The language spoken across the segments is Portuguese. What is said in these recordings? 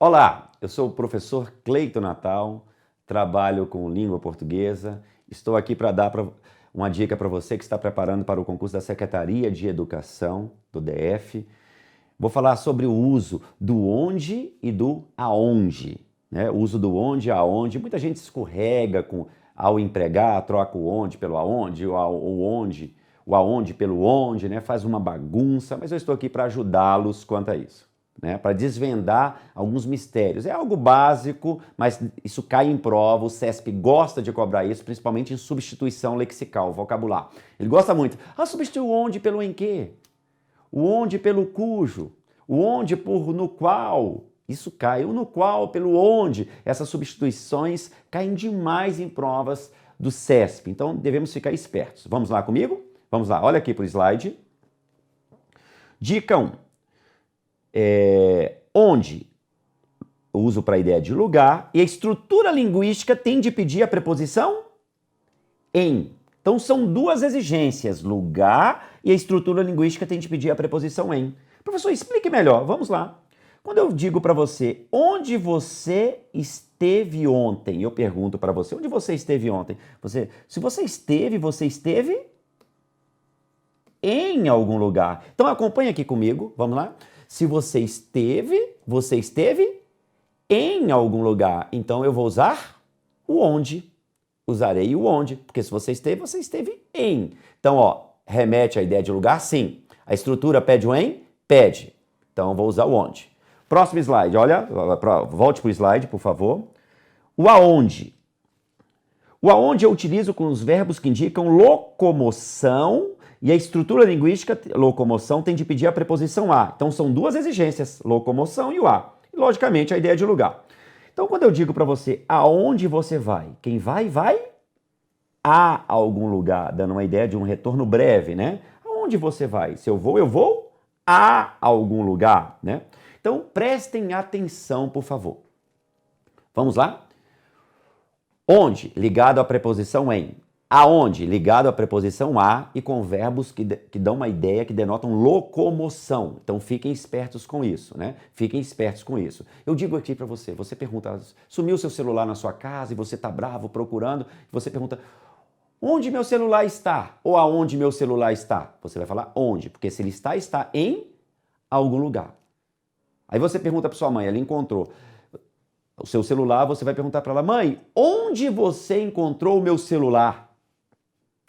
Olá, eu sou o professor Cleiton Natal, trabalho com língua portuguesa. Estou aqui para dar uma dica para você que está preparando para o concurso da Secretaria de Educação do DF. Vou falar sobre o uso do onde e do aonde, né? O uso do onde e aonde. Muita gente escorrega ao empregar, troca o onde pelo aonde, o aonde pelo onde, né? Faz uma bagunça, mas eu estou aqui para ajudá-los quanto a isso, né? Para desvendar alguns mistérios. É algo básico, mas isso cai em prova. O CESP gosta de cobrar isso, principalmente em substituição lexical, vocabular. Ele gosta muito. Substitui o onde pelo em que? O onde pelo cujo, o onde por no qual, isso cai. O no qual pelo onde. Essas substituições caem demais em provas do CESP. Então devemos ficar espertos. Vamos lá comigo? Vamos lá, olha aqui para o slide. Dica 1. Onde, eu uso para a ideia de lugar, e a estrutura linguística tem de pedir a preposição em. Então são duas exigências, lugar e a estrutura linguística tem de pedir a preposição em. Professor, explique melhor, vamos lá. Quando eu digo para você, onde você esteve ontem? Eu pergunto para você, onde você esteve ontem? Se você esteve em algum lugar. Então acompanha aqui comigo, vamos lá. Se você esteve em algum lugar. Então eu vou usar o onde. Usarei o onde, porque se você esteve em. Então, ó, remete à ideia de lugar? Sim. A estrutura pede o em? Pede. Então, eu vou usar o onde. Próximo slide, olha, volte para o slide, por favor. O aonde. O aonde eu utilizo com os verbos que indicam locomoção e a estrutura linguística, locomoção, tem de pedir a preposição a. Então, são duas exigências, locomoção e o a. E, logicamente, a ideia de lugar. Então, quando eu digo para você aonde você vai, quem vai a algum lugar, dando uma ideia de um retorno breve, né? Aonde você vai? Se eu vou a algum lugar, né? Então, prestem atenção, por favor. Vamos lá? Onde, ligado à preposição em. Aonde, ligado à preposição a e com verbos que dão uma ideia, que denotam locomoção. Então, fiquem espertos com isso, né? Fiquem espertos com isso. Eu digo aqui para você, você pergunta, sumiu seu celular na sua casa e você tá bravo procurando, você pergunta, onde meu celular está? Ou aonde meu celular está? Você vai falar onde, porque se ele está em algum lugar. Aí você pergunta para sua mãe, ela encontrou o seu celular, você vai perguntar para ela, mãe, onde você encontrou o meu celular?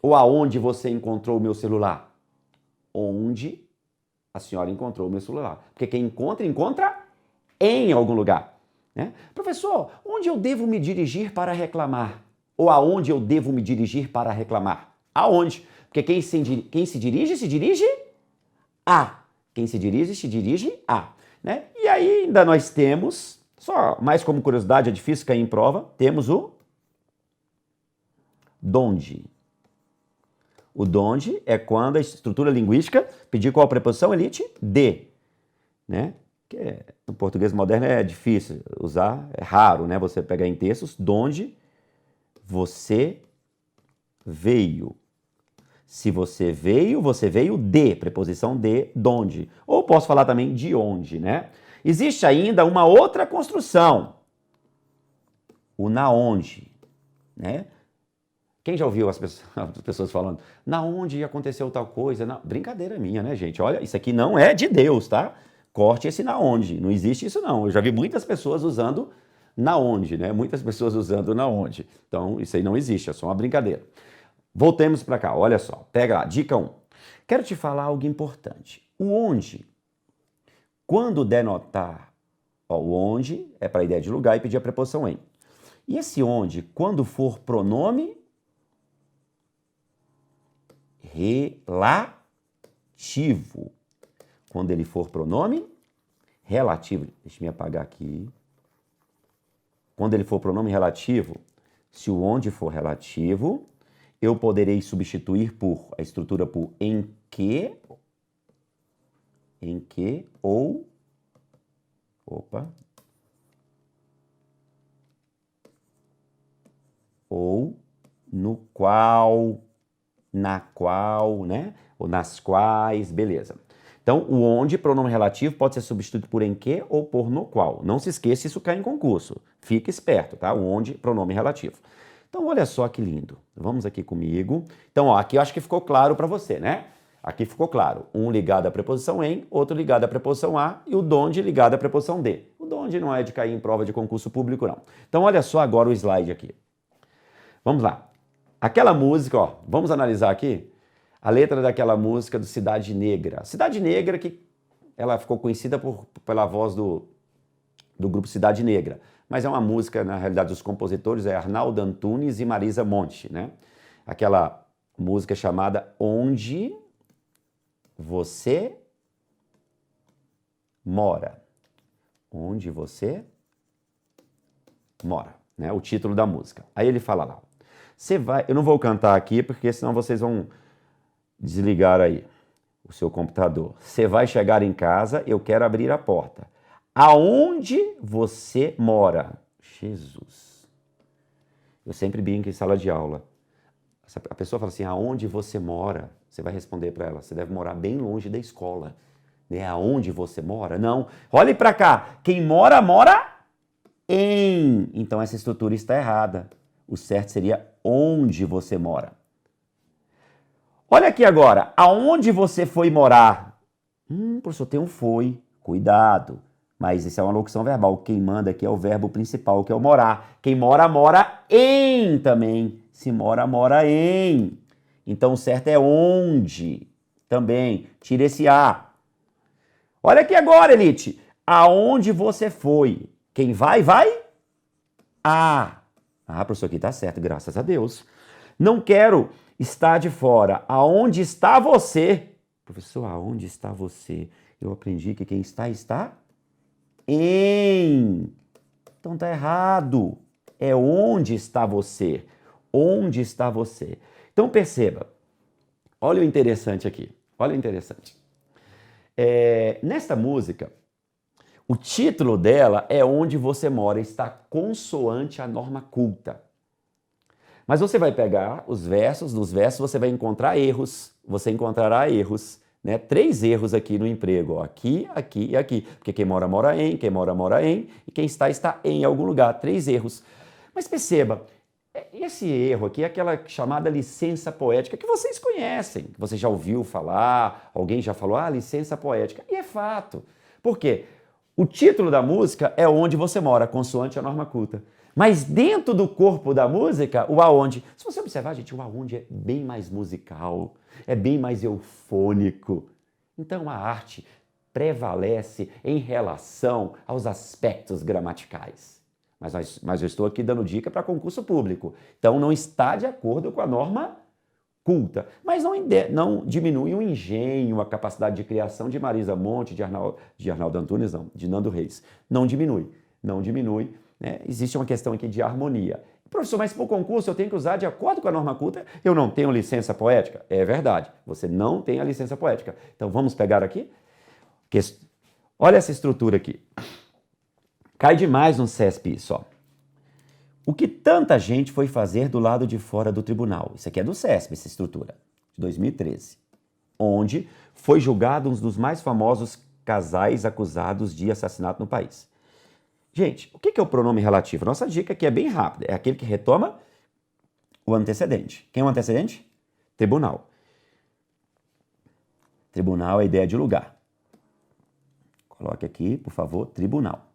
Ou aonde você encontrou o meu celular? Onde a senhora encontrou o meu celular. Porque quem encontra em algum lugar, né? Professor, onde eu devo me dirigir para reclamar? Ou aonde eu devo me dirigir para reclamar? Aonde? Porque quem se dirige a. Quem se dirige a. Né? E aí ainda nós temos, só mais como curiosidade, é difícil cair em prova, temos o donde. O donde é quando a estrutura linguística pedir qual preposição? Elite? De. Né? Que no português moderno é difícil usar, é raro, né? Você pegar em textos, donde você veio. Se você veio de, preposição de, donde. Ou posso falar também de onde, né? Existe ainda uma outra construção, o na onde, né? Quem já ouviu as pessoas falando, na onde aconteceu tal coisa? Brincadeira minha, né, gente? Olha, isso aqui não é de Deus, tá? Corte esse na onde. Não existe isso, não. Eu já vi muitas pessoas usando na onde, né? Muitas pessoas usando na onde. Então, isso aí não existe, é só uma brincadeira. Voltemos para cá, olha só. Pega lá, dica 1. Quero te falar algo importante. O onde, quando denotar, ó, o onde é para a ideia de lugar e pedir a preposição em. E esse onde, quando for pronome relativo. Quando ele for pronome relativo. Deixa eu me apagar aqui. Quando ele for pronome relativo, se o onde for relativo, eu poderei substituir por a estrutura por em que ou ou no qual, na qual, né? Ou nas quais, beleza. Então, o onde, pronome relativo, pode ser substituído por em que ou por no qual. Não se esqueça, isso cai em concurso. Fique esperto, tá? O onde, pronome relativo. Então, olha só que lindo. Vamos aqui comigo. Então, ó, aqui eu acho que ficou claro para você, né? Aqui ficou claro. Um ligado à preposição em, outro ligado à preposição a e o donde ligado à preposição de. O donde não é de cair em prova de concurso público, não. Então, olha só agora o slide aqui. Vamos lá. Aquela música, ó, vamos analisar aqui a letra daquela música do Cidade Negra. Cidade Negra, que ela ficou conhecida pela voz do grupo Cidade Negra. Mas é uma música, na realidade, dos compositores é Arnaldo Antunes e Marisa Monte, né? Aquela música chamada Onde Você Mora. Onde Você Mora, né? O título da música. Aí ele fala lá, você vai... Eu não vou cantar aqui, porque senão vocês vão desligar aí o seu computador. Você vai chegar em casa, eu quero abrir a porta. Aonde você mora? Jesus. Eu sempre brinco em sala de aula. A pessoa fala assim, aonde você mora? Você vai responder para ela, você deve morar bem longe da escola. Né? Aonde você mora? Não. Olhe para cá. Quem mora, mora em. Então essa estrutura está errada. O certo seria onde você mora. Olha aqui agora. Aonde você foi morar? Professor, tem um foi. Cuidado. Mas isso é uma locução verbal. Quem manda aqui é o verbo principal, que é o morar. Quem mora, mora em também. Se mora, mora em. Então o certo é onde também. Tira esse A. Olha aqui agora, Elite. Aonde você foi? Quem vai, vai a. Professor, aqui tá certo, graças a Deus. Não quero estar de fora. Aonde está você? Professor, aonde está você? Eu aprendi que quem está, está em. Então tá errado. É onde está você. Onde está você? Então perceba. Olha o interessante aqui. Olha o interessante. Nesta música, o título dela é Onde Você Mora, está consoante a norma culta. Mas você vai pegar os versos, nos versos você vai encontrar erros, você encontrará erros, né? 3 erros aqui no emprego, ó. Aqui, aqui e aqui. Porque quem mora, mora em, quem mora, mora em, e quem está, está em algum lugar. 3 erros. Mas perceba, esse erro aqui é aquela chamada licença poética que vocês conhecem, que você já ouviu falar, alguém já falou, licença poética. E é fato. Por quê? O título da música é Onde Você Mora, consoante a norma culta. Mas dentro do corpo da música, o aonde, se você observar, gente, o aonde é bem mais musical, é bem mais eufônico. Então a arte prevalece em relação aos aspectos gramaticais. Mas eu estou aqui dando dica para concurso público. Então não está de acordo com a norma culta. Mas não diminui o engenho, a capacidade de criação de Marisa Monte, de Arnaldo Antunes, não, de Nando Reis. Não diminui. Não diminui. Né? Existe uma questão aqui de harmonia. Professor, mas para o concurso eu tenho que usar de acordo com a norma culta? Eu não tenho licença poética? É verdade. Você não tem a licença poética. Então vamos pegar aqui? Olha essa estrutura aqui. Cai demais no CESP isso, ó. O que tanta gente foi fazer do lado de fora do tribunal? Isso aqui é do CESP, essa estrutura, de 2013. Onde foi julgado um dos mais famosos casais acusados de assassinato no país. Gente, o que é o pronome relativo? Nossa dica aqui é bem rápida. É aquele que retoma o antecedente. Quem é o antecedente? Tribunal. Tribunal é a ideia de lugar. Coloque aqui, por favor, tribunal.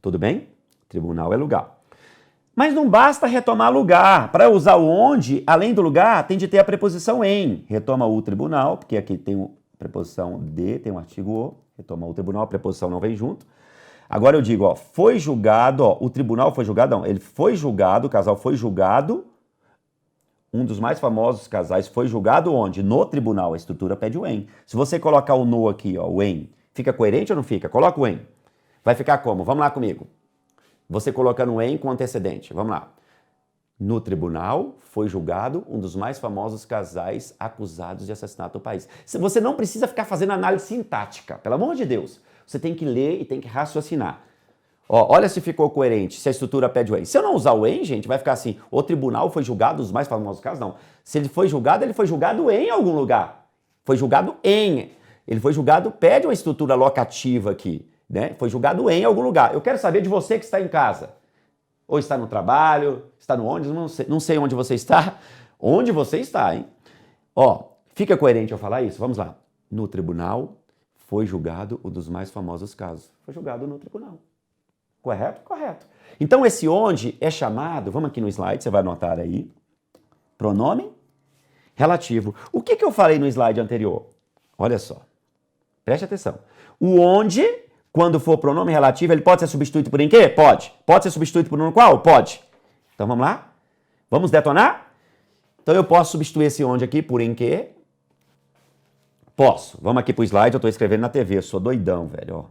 Tudo bem? Tribunal é lugar. Mas não basta retomar lugar. Para usar o onde, além do lugar, tem de ter a preposição em. Retoma o tribunal, porque aqui tem a preposição de, tem um artigo o. Retoma o tribunal, a preposição não vem junto. Agora eu digo, ó, foi julgado, ó, o tribunal foi julgado, não, ele foi julgado, o casal foi julgado, um dos mais famosos casais foi julgado onde? No tribunal, a estrutura pede o em. Se você colocar o no aqui, ó, o em, fica coerente ou não fica? Coloca o em. Vai ficar como? Vamos lá comigo. Você colocando o em com antecedente, vamos lá. No tribunal foi julgado um dos mais famosos casais acusados de assassinato do país. Você não precisa ficar fazendo análise sintática, pelo amor de Deus. Você tem que ler e tem que raciocinar. Ó, olha se ficou coerente, se a estrutura pede o em. Se eu não usar o em, gente, vai ficar assim, o tribunal foi julgado dos mais famosos casos, não. Se ele foi julgado em algum lugar. Foi julgado em. Ele foi julgado, pede uma estrutura locativa aqui, né? Foi julgado em algum lugar. Eu quero saber de você que está em casa. Ou está no trabalho, está no ônibus, não sei onde você está. Onde você está, hein? Ó, fica coerente eu falar isso? Vamos lá. No tribunal foi julgado um dos mais famosos casos. Foi julgado no tribunal. Correto? Correto. Então esse onde é chamado, vamos aqui no slide, você vai anotar aí, pronome relativo. O que eu falei no slide anterior? Olha só, preste atenção. O onde, quando for pronome relativo, ele pode ser substituído por em quê? Pode. Pode ser substituído por no qual? Pode. Então vamos lá? Vamos detonar? Então eu posso substituir esse onde aqui por em quê? Posso. Vamos aqui pro slide, eu estou escrevendo na TV, eu sou doidão, velho. Ó.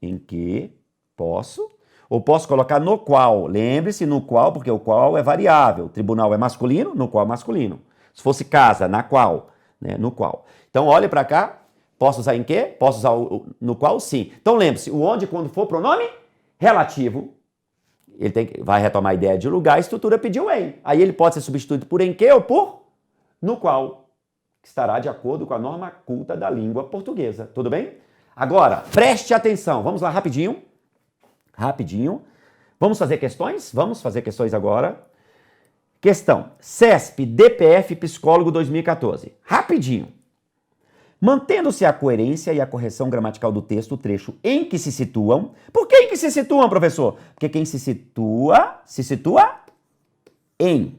Em que, posso. Ou posso colocar no qual. Lembre-se, no qual, porque o qual é variável. O tribunal é masculino, no qual é masculino. Se fosse casa, na qual, né? No qual. Então, olhe para cá. Posso usar em quê? Posso usar no qual? Sim. Então, lembre-se, o onde, quando for pronome relativo, ele vai retomar a ideia de lugar, a estrutura pediu em. Aí ele pode ser substituído por em quê ou por no qual, que estará de acordo com a norma culta da língua portuguesa. Tudo bem? Agora, preste atenção. Vamos lá rapidinho. Rapidinho. Vamos fazer questões? Vamos fazer questões agora. Questão. CESP, DPF, Psicólogo 2014. Rapidinho. Mantendo-se a coerência e a correção gramatical do texto, o trecho em que se situam. Por que em que se situam, professor? Porque quem se situa em.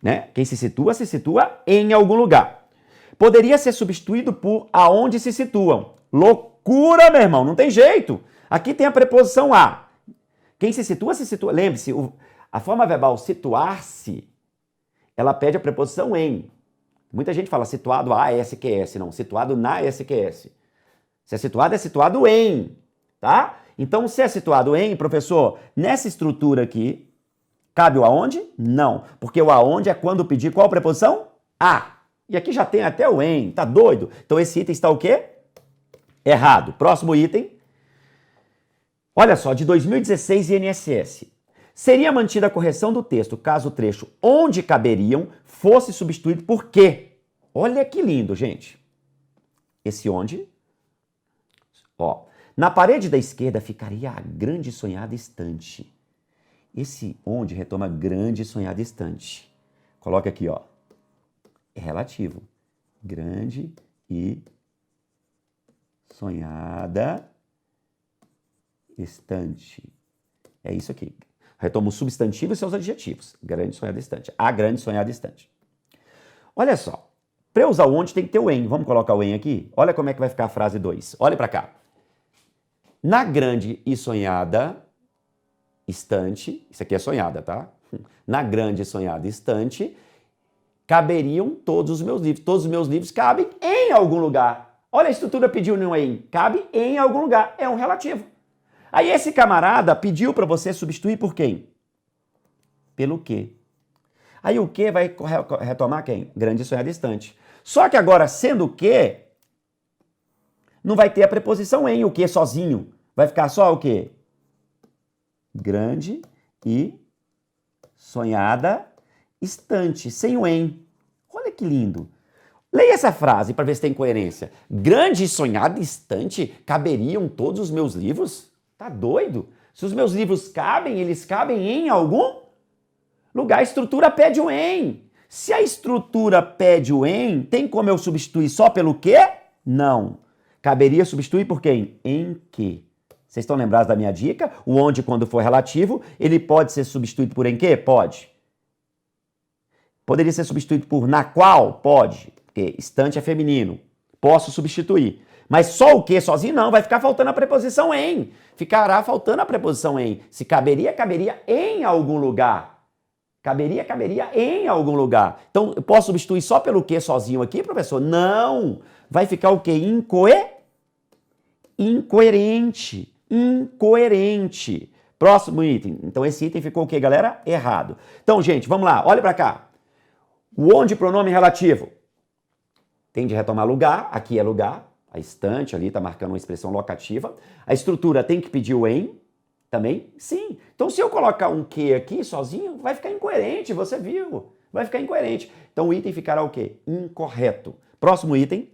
Né? Quem se situa em algum lugar. Poderia ser substituído por aonde se situam. Loucura, meu irmão, não tem jeito. Aqui tem a preposição a. Quem se situa. Lembre-se, a forma verbal situar-se, ela pede a preposição em. Muita gente fala situado a SQS, não, situado na SQS. Se é situado em, tá? Então, se é situado em, professor, nessa estrutura aqui, cabe o aonde? Não, porque o aonde é quando pedir qual preposição? A. E aqui já tem até o em, tá doido? Então esse item está o quê? Errado. Próximo item. Olha só, de 2016 INSS. Seria mantida a correção do texto caso o trecho onde caberiam fosse substituído por quê? Olha que lindo, gente. Esse onde, ó, na parede da esquerda ficaria a grande e sonhada estante. Esse onde retoma grande e sonhada estante. Coloca aqui, ó. É relativo. Grande e sonhada estante. É isso aqui. Retoma o substantivo e seus adjetivos. Grande sonhada estante. A grande sonhada estante. Olha só. Para eu usar o onde tem que ter o em. Vamos colocar o em aqui? Olha como é que vai ficar a frase 2. Olha para cá. Na grande e sonhada estante, isso aqui é sonhada, tá? Na grande e sonhada estante, caberiam todos os meus livros. Todos os meus livros cabem em algum lugar. Olha a estrutura pediu no em. Cabe em algum lugar. É um relativo. Aí esse camarada pediu para você substituir por quem? Pelo quê. Aí o quê vai retomar quem? Grande e sonhada estante. Só que agora, sendo o quê, não vai ter a preposição em, o quê sozinho. Vai ficar só o quê? Grande e sonhada estante, sem o em. Olha que lindo. Leia essa frase para ver se tem coerência. Grande e sonhada estante caberiam todos os meus livros? Tá doido? Se os meus livros cabem, eles cabem em algum lugar. A estrutura pede o em. Se a estrutura pede o em, tem como eu substituir só pelo quê? Não. Caberia substituir por quem? Em que. Vocês estão lembrados da minha dica? O onde, quando for relativo, ele pode ser substituído por em quê? Pode. Poderia ser substituído por na qual? Pode. Porque estante é feminino. Posso substituir. Mas só o que sozinho não, vai ficar faltando a preposição em. Ficará faltando a preposição em. Se caberia, caberia em algum lugar. Caberia em algum lugar. Então, eu posso substituir só pelo que sozinho aqui, professor? Não. Vai ficar o quê? Incoerente. Incoerente. Próximo item. Então, esse item ficou o quê, galera? Errado. Então, gente, vamos lá. Olha para cá. O onde, pronome relativo. Tem de retomar lugar. Aqui é lugar. A estante ali está marcando uma expressão locativa. A estrutura tem que pedir o em também? Sim. Então, se eu colocar um que aqui sozinho, vai ficar incoerente, você viu. Vai ficar incoerente. Então, o item ficará o quê? Incorreto. Próximo item,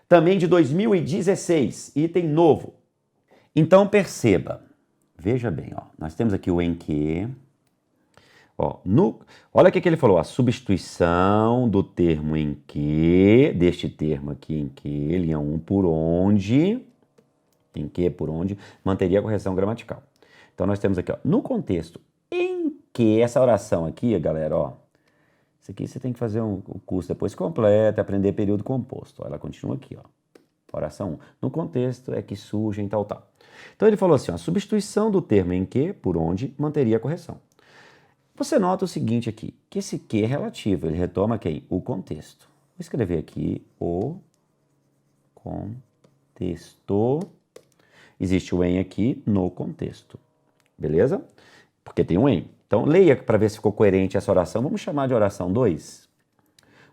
também de 2016, item novo. Então perceba, veja bem, ó, nós temos aqui o em que. Ó, olha o que ele falou, a substituição do termo em que, deste termo aqui em que, linha 1, por onde, em que, por onde, manteria a correção gramatical. Então nós temos aqui, ó, no contexto em que, essa oração aqui, galera, ó, isso aqui você tem que fazer um curso depois completo, aprender período composto. Ó, ela continua aqui, ó, oração 1. No contexto é que surgem tal. Então ele falou assim, ó, a substituição do termo em que, por onde, manteria a correção. Você nota o seguinte aqui, que esse que é relativo, ele retoma quem? O contexto. Vou escrever aqui o contexto. Existe o em aqui no contexto, beleza? Porque tem um em. Então leia para ver se ficou coerente essa oração. Vamos chamar de oração 2.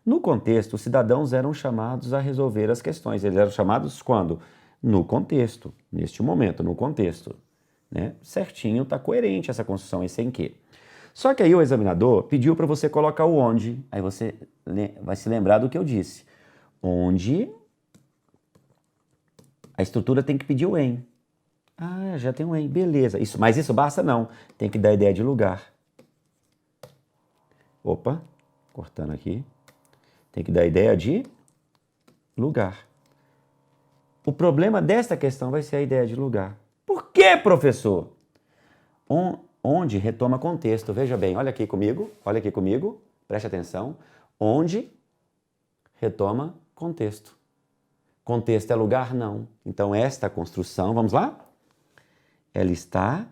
No contexto, os cidadãos eram chamados a resolver as questões. Eles eram chamados quando? No contexto, neste momento, no contexto. Né? Certinho, está coerente essa construção, esse em que. Só que aí o examinador pediu para você colocar o onde. Aí você vai se lembrar do que eu disse. Onde a estrutura tem que pedir o em. Ah, já tem um em, beleza. Mas isso basta não. Tem que dar a ideia de lugar. Opa, cortando aqui. Tem que dar a ideia de lugar. O problema desta questão vai ser a ideia de lugar. Por quê, professor? Onde retoma contexto. Veja bem, olha aqui comigo, preste atenção. Onde retoma contexto. Contexto é lugar? Não. Então esta construção, vamos lá? Ela está,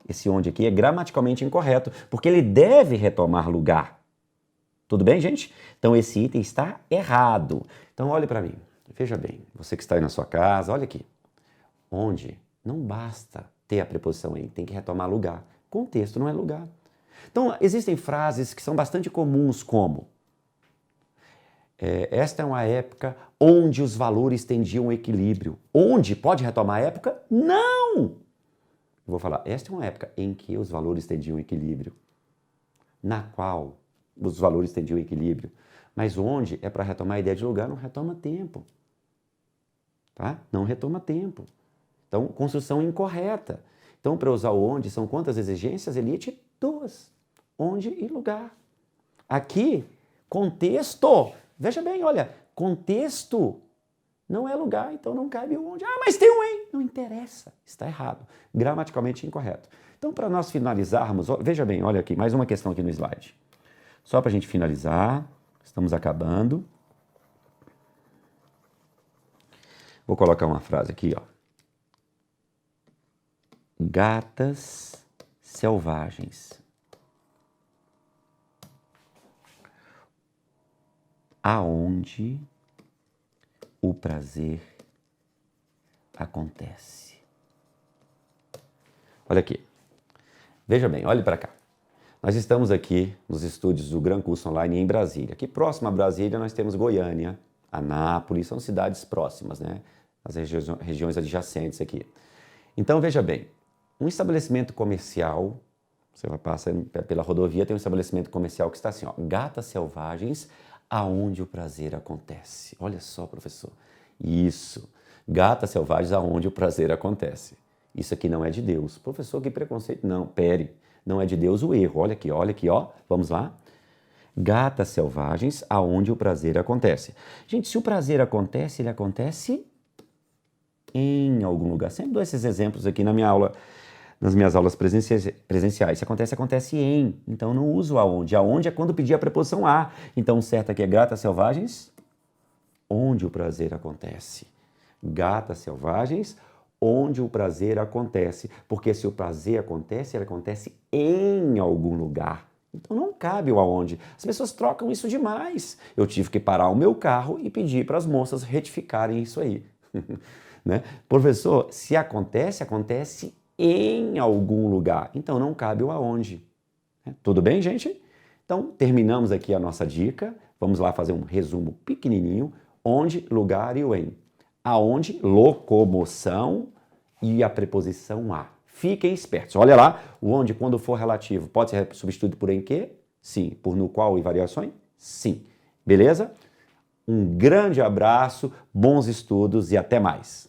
esse onde aqui é gramaticalmente incorreto, porque ele deve retomar lugar. Tudo bem, gente? Então esse item está errado. Então olhe para mim, veja bem, você que está aí na sua casa, olha aqui. Onde não basta ter a preposição em, tem que retomar lugar. Contexto não é lugar. Então, existem frases que são bastante comuns, como esta é uma época onde os valores tendiam o equilíbrio. Onde? Pode retomar a época? Não! Eu vou falar, esta é uma época em que os valores tendiam o equilíbrio. Na qual os valores tendiam o equilíbrio. Mas onde é para retomar a ideia de lugar, não retoma tempo. Tá? Não retoma tempo. Então, construção incorreta. Então, para usar o onde, são quantas exigências, Elite? 2. Onde e lugar. Aqui, contexto. Veja bem, olha, contexto não é lugar, então não cabe o onde. Ah, mas tem um em. Não interessa, está errado. Gramaticalmente incorreto. Então, para nós finalizarmos, veja bem, olha aqui, mais uma questão aqui no slide. Só para a gente finalizar, estamos acabando. Vou colocar uma frase aqui, ó. Gatas selvagens. Aonde o prazer acontece. Olha aqui. Veja bem, olhe para cá. Nós estamos aqui nos estúdios do Gran Curso Online em Brasília. Aqui próximo a Brasília nós temos Goiânia, Anápolis, são cidades próximas, né? As regiões adjacentes aqui. Então veja bem, um estabelecimento comercial, você vai passar pela rodovia, tem um estabelecimento comercial que está assim, ó, gatas selvagens, aonde o prazer acontece. Olha só, professor. Isso. Gatas selvagens, aonde o prazer acontece. Isso aqui não é de Deus. Professor, que preconceito. Não, pere. Não é de Deus o erro. Olha aqui, ó. Vamos lá. Gatas selvagens, aonde o prazer acontece. Gente, se o prazer acontece, ele acontece em algum lugar. Sempre dou esses exemplos aqui na minha aula, nas minhas aulas presenciais. Se acontece, acontece em. Então, não uso aonde. Aonde é quando pedir a preposição a. Então, o certo aqui é gatas selvagens, onde o prazer acontece. Gatas selvagens, onde o prazer acontece. Porque se o prazer acontece, ele acontece em algum lugar. Então, não cabe o aonde. As pessoas trocam isso demais. Eu tive que parar o meu carro e pedir para as moças retificarem isso aí. Né? Professor, se acontece, acontece em algum lugar. Então, não cabe o aonde. Tudo bem, gente? Então, terminamos aqui a nossa dica. Vamos lá fazer um resumo pequenininho. Onde, lugar e o em. Aonde, locomoção e a preposição a. Fiquem espertos. Olha lá, o onde, quando for relativo, pode ser substituído por em que? Sim. Por no qual e variações? Sim. Beleza? Um grande abraço, bons estudos e até mais.